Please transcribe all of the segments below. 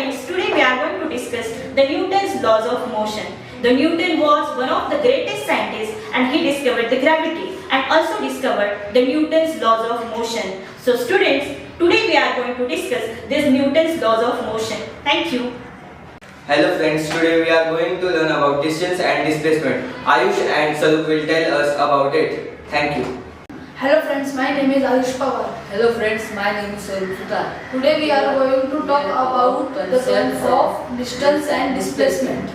friends, today we are going to discuss the Newton's laws of motion. The Newton was one of the greatest scientists and he discovered the gravity and also discovered the Newton's laws of motion. So students, today we are going to discuss these Newton's laws of motion. Thank you. Hello friends, today we are going to learn about distance and displacement. Ayush and Sarup will tell us about it. Thank you. Hello friends, my name is Ayush Pawar. Hello friends, my name is Sarup Sutar. Today we are going to talk about the concept of distance and displacement.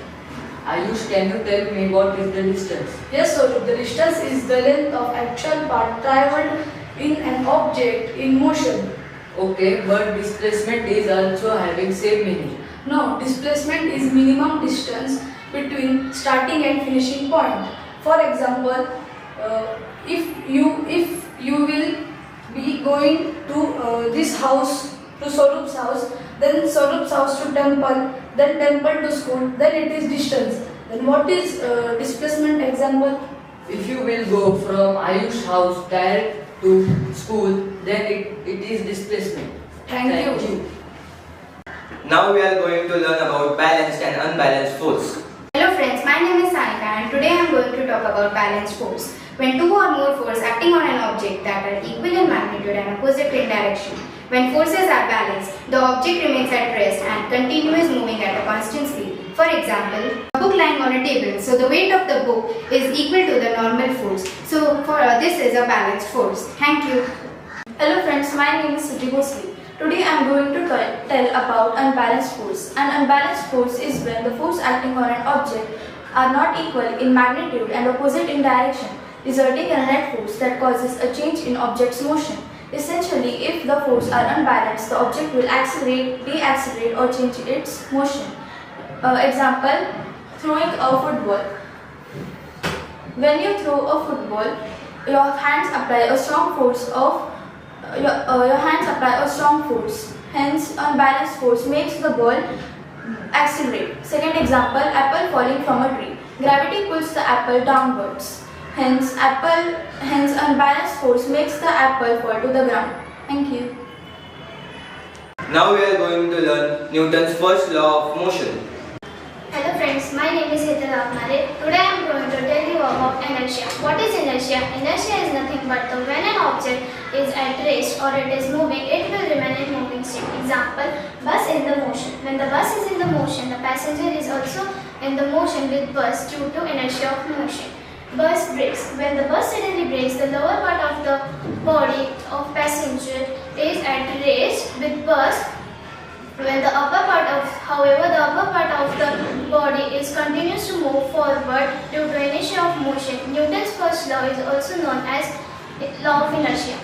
Ayush, can you tell me what is the distance? Yes, Sarup, the distance is the length of actual path travelled in an object in motion. Okay, but displacement is also having same meaning. No, displacement is minimum distance between starting and finishing point. For example, if you will be going to this house, to Sarup's house, then Sarup's house to temple, then temple to school, then it is distance. Then what is displacement example? If you will go from Ayush house direct to school, then it is displacement. Thank you. Now we are going to learn about balanced and unbalanced force. Hello friends, my name is Sanika and today I am going to talk about balanced force. When two or more forces acting on an object that are equal in magnitude and opposite in direction. When forces are balanced, the object remains at rest and continues moving at a constant speed. For example, a book lying on a table, so the weight of the book is equal to the normal force. So this is a balanced force. Thank you. Hello friends, my name is Suji Bhosle. Today I am going to tell about unbalanced force. An unbalanced force is when the force acting on an object are not equal in magnitude and opposite in direction, resulting in a net force that causes a change in object's motion. Essentially, if the forces are unbalanced, the object will accelerate, deaccelerate or change its motion. Example, throwing a football. When you throw a football, your hands apply a strong force Hence, unbalanced force makes the ball accelerate. Second example, apple falling from a tree. Gravity pulls the apple downwards. Hence, unbalanced force makes the apple fall to the ground. Thank you. Now we are going to learn Newton's first law of motion. Hello friends, my name is Hetal Akmare. Today I am going to tell you about inertia. What is inertia? Inertia is nothing but when an object is at rest or it is moving, it will remain in moving state. Example, bus in the motion. When the bus is in the motion, the passenger is also in the motion with bus due to inertia of motion. Bus brakes. When the bus suddenly brakes, the lower part of the body of passenger is at rest with bus. When the upper part of the body is continues to move forward due to inertia of motion. Newton's first law is also known as law of inertia.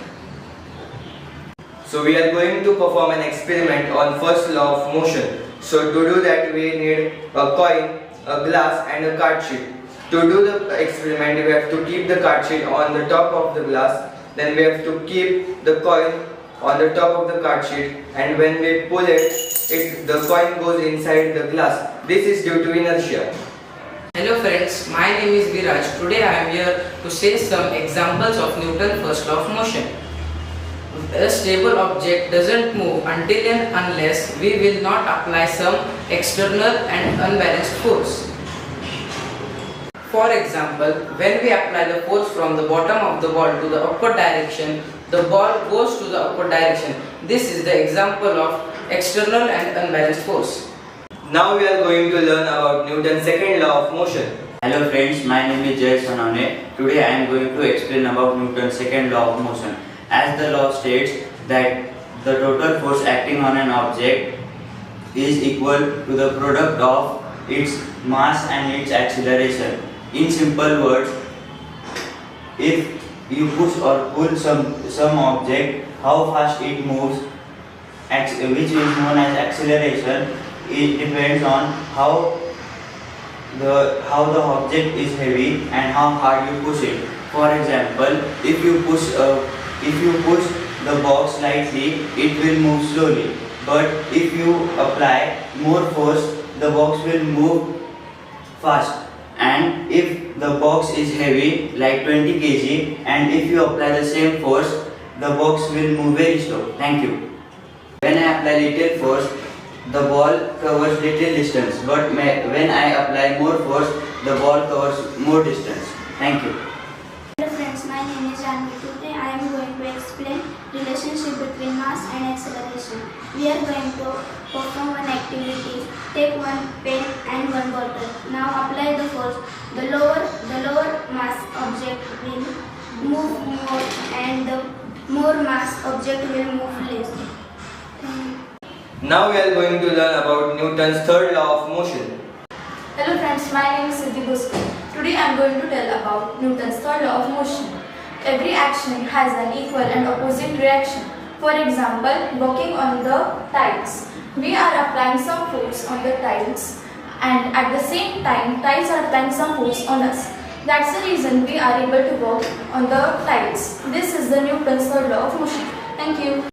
So we are going to perform an experiment on first law of motion. So to do that we need a coin, a glass and a card sheet. To do the experiment we have to keep the card sheet on the top of the glass. Then we have to keep the coin on the top of the card sheet, and when we pull it, the coin goes inside the glass. This is due to inertia. Hello friends, my name is Viraj. Today I am here to say some examples of Newton's first law of motion. A stable object doesn't move until and unless we will not apply some external and unbalanced force. For example, when we apply the force from the bottom of the ball to the upward direction, the ball goes to the upward direction. This is the example of external and unbalanced force. Now we are going to learn about Newton's second law of motion. Hello friends, my name is Jay Sonane. Today I am going to explain about Newton's second law of motion. As the law states that the total force acting on an object is equal to the product of its mass and its acceleration. In simple words, if you push or pull some object, how fast it moves, which is known as acceleration, it depends on how the object is heavy and how hard you push it. For example, if you push the box slightly, it will move slowly. But if you apply more force, the box will move fast. And if the box is heavy like 20 kg and if you apply the same force, the box will move very slow. Thank you. When I apply little force, the ball covers little distance, but when I apply more force, the ball covers more distance. Thank you. Hello friends, my name is Janvi. Today I am going to explain relationship between mass and acceleration. We are going to perform one activity. Take one pen and one bottle. Now apply the force. The lower mass object will move more and the more mass object will move less. Now we are going to learn about Newton's third law of motion. Hello friends, my name is Siddhi Bhuske. Today I am going to tell about Newton's third law of motion. Every action has an equal and opposite reaction. For example, walking on the tiles. We are applying some force on the tiles and at the same time tiles are applying some force on us. That's the reason we are able to walk on the tiles. This is the Newton's third law of motion. Thank you.